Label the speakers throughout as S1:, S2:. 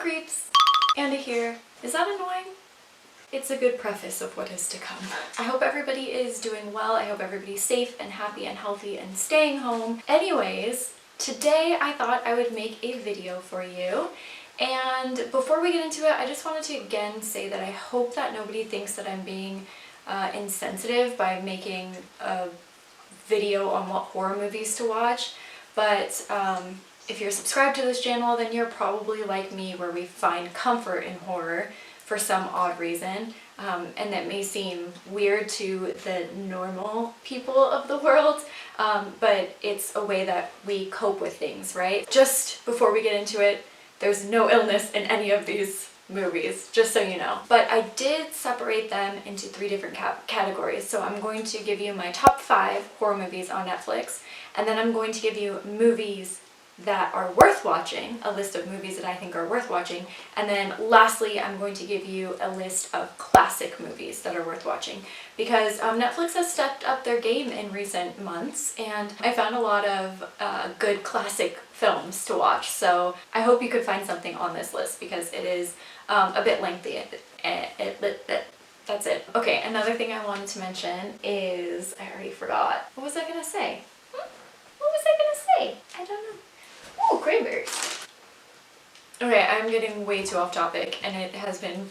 S1: creeps! Andy here. Is that annoying? It's a good preface of what is to come. I hope everybody is doing well. I hope everybody's safe and happy and healthy and staying home. Anyways, today I thought I would make a video for you. And before we get into it, I just wanted to again say that I hope that nobody thinks that I'm being insensitive by making a video on what horror movies to watch. But if you're subscribed to this channel, then you're probably like me, where we find comfort in horror for some odd reason, and that may seem weird to the normal people of the world, but it's a way that we cope with things, right? Just before we get into it, there's no illness in any of these movies, just so you know. But I did separate them into 3 different categories. So I'm going to give you my top 5 horror movies on Netflix, and then I'm going to give you movies that are worth watching, a list of movies that I think are worth watching, and then lastly I'm going to give you a list of classic movies that are worth watching, because Netflix has stepped up their game in recent months and I found a lot of good classic films to watch, so I hope you could find something on this list because it is a bit lengthy. That's it. Okay, another thing I wanted to mention is, I already forgot. What was I gonna say? What was I gonna say? I don't know. Oh, cranberries. Okay, I'm getting way too off topic and it has been...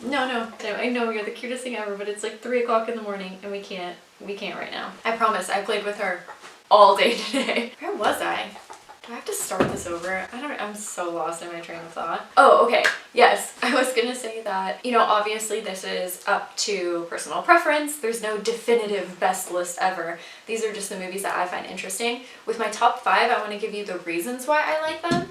S1: No, I know you're the cutest thing ever, but it's like 3 o'clock in the morning and we can't right now. I promise, I played with her all day today. Where was I? Do I have to start this over? I'm so lost in my train of thought. Oh, okay. Yes, I was gonna say that, you know, obviously this is up to personal preference. There's no definitive best list ever. These are just the movies that I find interesting. With my top 5, I want to give you the reasons why I like them,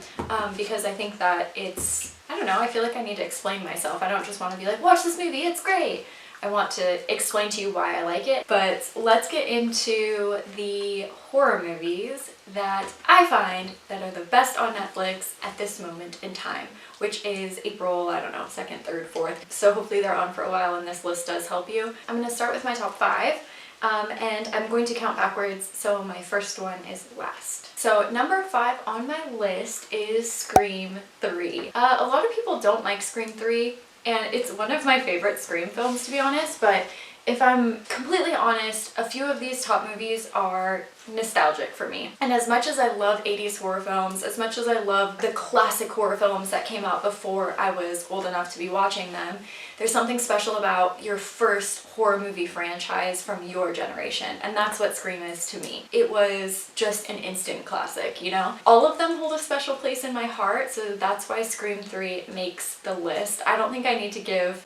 S1: because I think that it's, I don't know, I feel like I need to explain myself. I don't just want to be like, watch this movie, it's great. I want to explain to you why I like it. But let's get into the horror movies that I find that are the best on Netflix at this moment in time, which is April, I don't know, 2nd, 3rd, 4th. So hopefully they're on for a while and this list does help you. I'm going to start with my top 5, and I'm going to count backwards, so my first one is last. So number 5 on my list is Scream 3. A lot of people don't like Scream 3. And it's one of my favorite Scream films, to be honest, but if I'm completely honest, a few of these top movies are nostalgic for me. And as much as I love 80s horror films, as much as I love the classic horror films that came out before I was old enough to be watching them, there's something special about your first horror movie franchise from your generation, and that's what Scream is to me. It was just an instant classic, you know? All of them hold a special place in my heart, so that's why Scream 3 makes the list. I don't think I need to give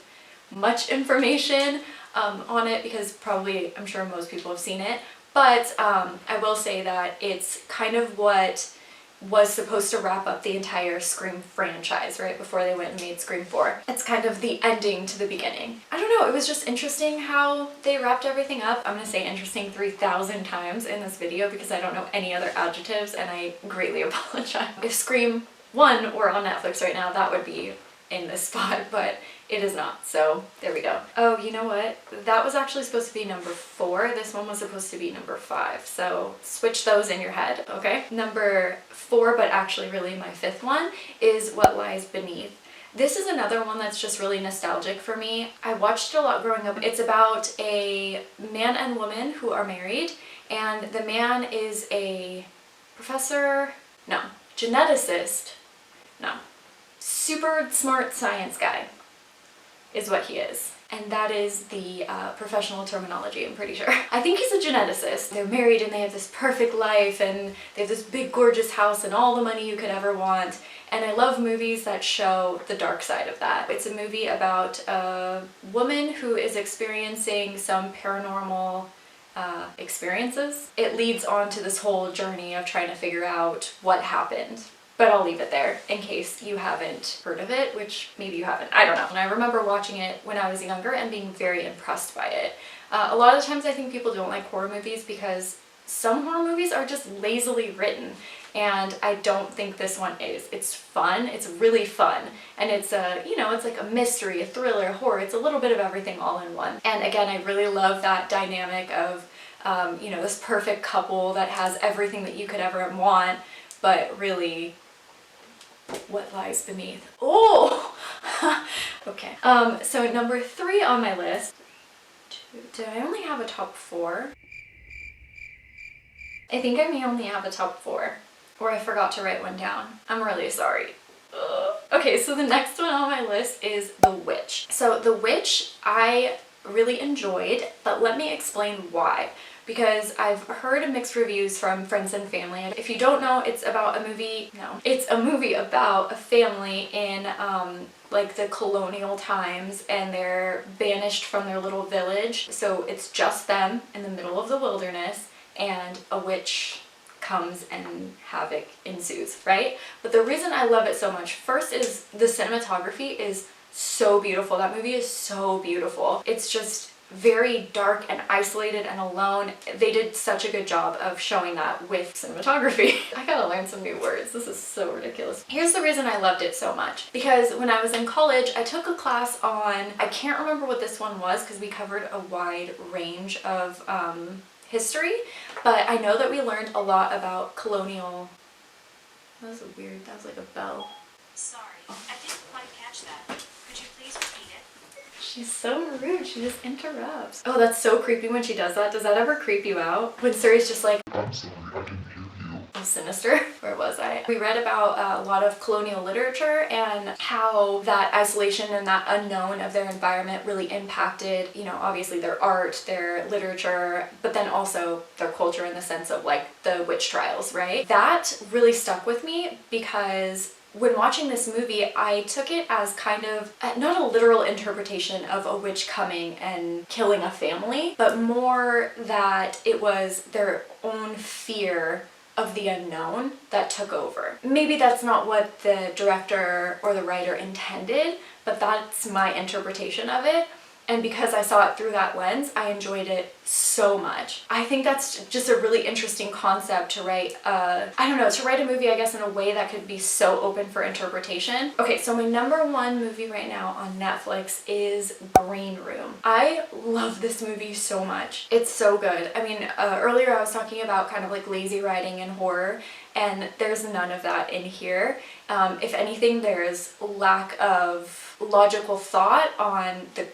S1: much information on it because probably, I'm sure most people have seen it, but I will say that it's kind of what was supposed to wrap up the entire Scream franchise, right, before they went and made Scream 4. It's kind of the ending to the beginning. I don't know, it was just interesting how they wrapped everything up. I'm gonna say interesting 3,000 times in this video because I don't know any other adjectives and I greatly apologize. If Scream 1 were on Netflix right now, that would be in this spot, but it is not, so there we go. Oh, you know what? That was actually supposed to be number 4. This one was supposed to be number 5, so switch those in your head, okay? Number 4, but actually really my 5th one, is What Lies Beneath. This is another one that's just really nostalgic for me. I watched it a lot growing up. It's about a man and woman who are married, and the man is a geneticist, super smart science guy is what he is. And that is the professional terminology, I'm pretty sure. I think he's a geneticist. They're married and they have this perfect life and they have this big gorgeous house and all the money you could ever want. And I love movies that show the dark side of that. It's a movie about a woman who is experiencing some paranormal experiences. It leads on to this whole journey of trying to figure out what happened. But I'll leave it there in case you haven't heard of it, which maybe you haven't, I don't know. And I remember watching it when I was younger and being very impressed by it. A lot of the times I think people don't like horror movies because some horror movies are just lazily written, and I don't think this one is. It's fun, it's really fun, and it's a, you know, it's like a mystery, a thriller, horror, it's a little bit of everything all in one. And again, I really love that dynamic of, you know, this perfect couple that has everything that you could ever want, but really what lies beneath. Oh! Okay. So number 3 on my list. Did I only have a top 4? I think I may only have a top 4. Or I forgot to write one down. I'm really sorry. Ugh. Okay, so the next one on my list is The Witch. So The Witch I really enjoyed, but let me explain why. Because I've heard mixed reviews from friends and family. If you don't know, it's about a movie, it's a movie about a family in like the colonial times, and they're banished from their little village. So it's just them in the middle of the wilderness, and a witch comes and havoc ensues, right? But the reason I love it so much, first, is the cinematography is so beautiful. That movie is so beautiful. It's just very dark and isolated and alone. They did such a good job of showing that with cinematography. I gotta learn some new words. This is so ridiculous. Here's the reason I loved it so much. Because when I was in college, I took a class on, I can't remember what this one was because we covered a wide range of history, but I know that we learned a lot about colonial. That was weird. That was like a bell.
S2: Sorry, I didn't quite catch that. Could you please repeat it?
S1: She's so rude. She just interrupts. Oh, that's so creepy when she does that. Does that ever creep you out? When Suri's just like,
S3: I'm sorry, I didn't hear you.
S1: I'm sinister. Where was I? We read about a lot of colonial literature and how that isolation and that unknown of their environment really impacted, you know, obviously their art, their literature, but then also their culture in the sense of like the witch trials, right? That really stuck with me because when watching this movie, I took it as kind of, not a literal interpretation of a witch coming and killing a family, but more that it was their own fear of the unknown that took over. Maybe that's not what the director or the writer intended, but that's my interpretation of it. And because I saw it through that lens, I enjoyed it so much. I think that's just a really interesting concept to write, to write a movie, I guess, in a way that could be so open for interpretation. Okay, so my number 1 movie right now on Netflix is Green Room. I love this movie so much. It's so good. I mean, earlier I was talking about kind of like lazy writing and horror, and there's none of that in here. If anything, there's lack of logical thought on the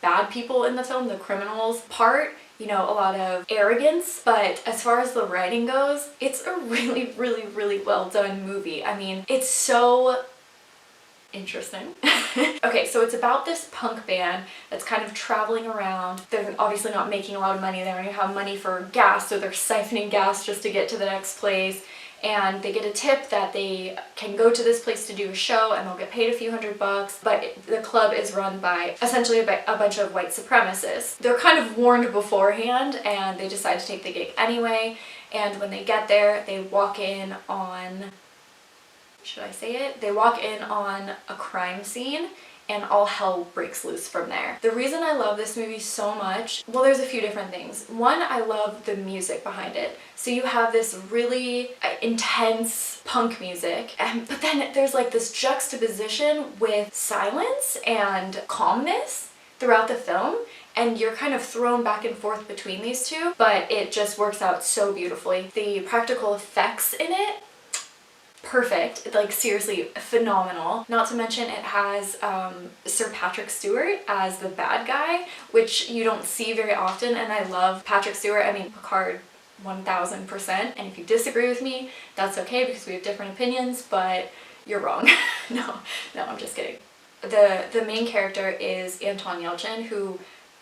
S1: bad people in the film, the criminals part, you know, a lot of arrogance, but as far as the writing goes, it's a really, really, really well done movie. I mean, it's so interesting. Okay, so it's about this punk band that's kind of traveling around. They're obviously not making a lot of money. They don't even have money for gas, so they're siphoning gas just to get to the next place. And they get a tip that they can go to this place to do a show and they'll get paid a few $100, but the club is run by essentially a bunch of white supremacists. They're kind of warned beforehand and they decide to take the gig anyway. And when they get there, they walk in on, should I say it? They walk in on a crime scene and all hell breaks loose from there. The reason I love this movie so much, well, there's a few different things. One, I love the music behind it. So you have this really intense punk music, but then there's like this juxtaposition with silence and calmness throughout the film, and you're kind of thrown back and forth between these two, but it just works out so beautifully. The practical effects in it, perfect, like seriously phenomenal. Not to mention it has Sir Patrick Stewart as the bad guy, which you don't see very often, and I love Patrick Stewart. I mean, Picard 1000%, and if you disagree with me, that's okay because we have different opinions, but you're wrong. No, I'm just kidding. The main character is Anton Yelchin, who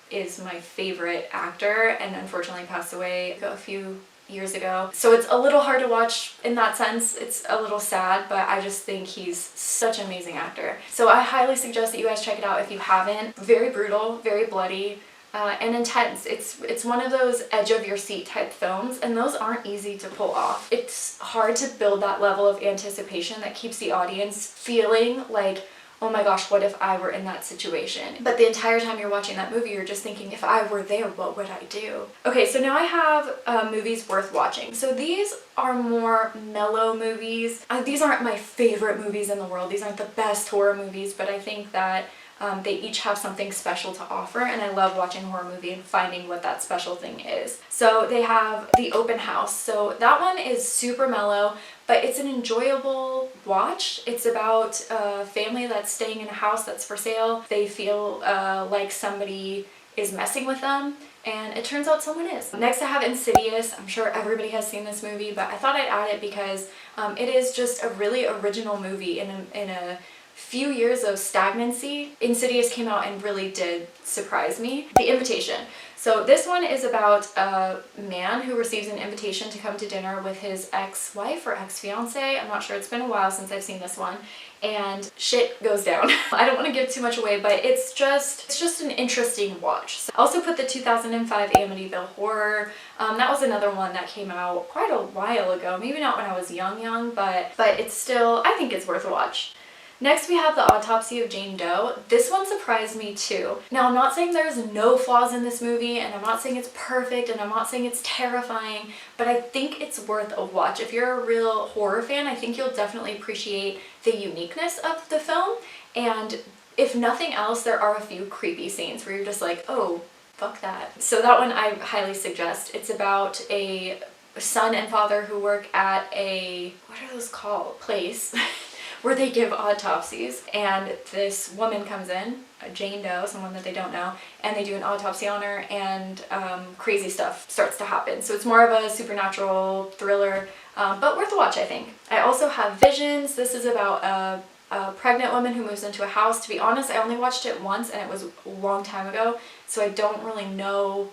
S1: is my favorite actor and unfortunately passed away a few years ago. So it's a little hard to watch in that sense. It's a little sad, but I just think he's such an amazing actor. So I highly suggest that you guys check it out if you haven't. Very brutal, very bloody, and intense. It's one of those edge of your seat type films, and those aren't easy to pull off. It's hard to build that level of anticipation that keeps the audience feeling like, oh my gosh, what if I were in that situation? But the entire time you're watching that movie, you're just thinking, if I were there, what would I do? Okay, so now I have movies worth watching. So these are more mellow movies. These aren't my favorite movies in the world. These aren't the best horror movies, but I think that They each have something special to offer, and I love watching a horror movie and finding what that special thing is. So they have The Open House. So that one is super mellow, but it's an enjoyable watch. It's about a family that's staying in a house that's for sale. They feel like somebody is messing with them, and it turns out someone is. Next I have Insidious. I'm sure everybody has seen this movie, but I thought I'd add it because it is just a really original movie in a few years of stagnancy. Insidious came out and really did surprise me. The Invitation. So this one is about a man who receives an invitation to come to dinner with his ex-wife or ex-fiance. I'm not sure, it's been a while since I've seen this one. And shit goes down. I don't want to give too much away, but it's just an interesting watch. So I also put the 2005 Amityville Horror. That was another one that came out quite a while ago. Maybe not when I was young, but it's still, I think it's worth a watch. Next we have The Autopsy of Jane Doe. This one surprised me too. Now I'm not saying there's no flaws in this movie, and I'm not saying it's perfect, and I'm not saying it's terrifying, but I think it's worth a watch. If you're a real horror fan, I think you'll definitely appreciate the uniqueness of the film, and if nothing else, there are a few creepy scenes where you're just like, oh, fuck that. So that one I highly suggest. It's about a son and father who work at a, what are those called? Place. Where they give autopsies, and this woman comes in, Jane Doe, someone that they don't know, and they do an autopsy on her, and crazy stuff starts to happen. So it's more of a supernatural thriller, but worth a watch, I think. I also have Visions. This is about a pregnant woman who moves into a house. To be honest, I only watched it once, and it was a long time ago, so I don't really know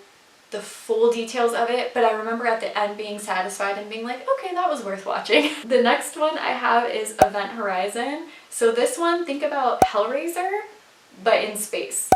S1: the full details of it, but I remember at the end being satisfied and being like, okay, that was worth watching. The next one I have is Event Horizon. So this one, think about Hellraiser, but in space.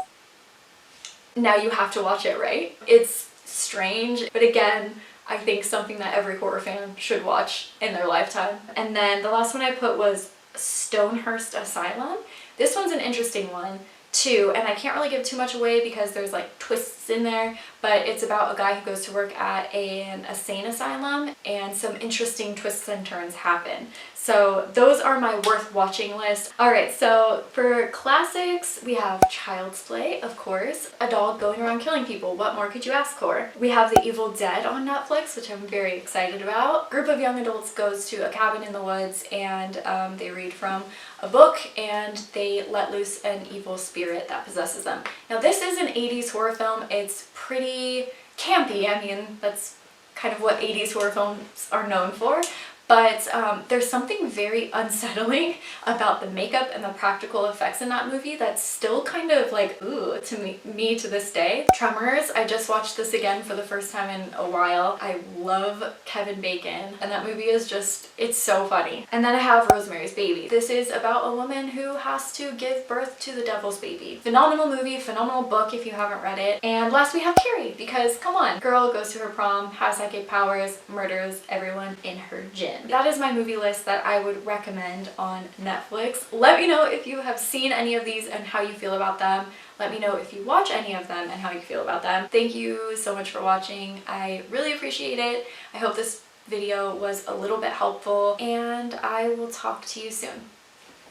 S1: Now you have to watch it, right? It's strange, but again, I think something that every horror fan should watch in their lifetime. And then the last one I put was Stonehurst Asylum. This one's an interesting one too, and I can't really give too much away because there's like twists in there, but it's about a guy who goes to work at an insane asylum, and some interesting twists and turns happen. So those are my worth watching list. Alright, so for classics, we have Child's Play, of course. A dog going around killing people. What more could you ask for? We have The Evil Dead on Netflix, which I'm very excited about. A group of young adults goes to a cabin in the woods, and they read from a book, and they let loose an evil spirit that possesses them. Now this is an 80s horror film. It's pretty campy. I mean, that's kind of what 80s horror films are known for. But there's something very unsettling about the makeup and the practical effects in that movie that's still kind of like, ooh, to me to this day. Tremors, I just watched this again for the first time in a while. I love Kevin Bacon, and that movie is just, it's so funny. And then I have Rosemary's Baby. This is about a woman who has to give birth to the devil's baby. Phenomenal movie, phenomenal book if you haven't read it. And last we have Carrie, because come on, girl goes to her prom, has psychic powers, murders everyone in her gym. That is my movie list that I would recommend on Netflix. Let me know if you have seen any of these and how you feel about them. Let me know if you watch any of them and how you feel about them. Thank you so much for watching. I really appreciate it. I hope this video was a little bit helpful, and I will talk to you soon.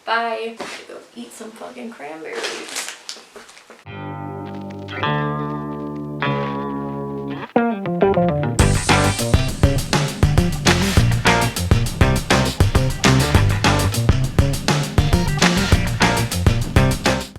S1: Bye. I'm gonna go eat some fucking cranberries.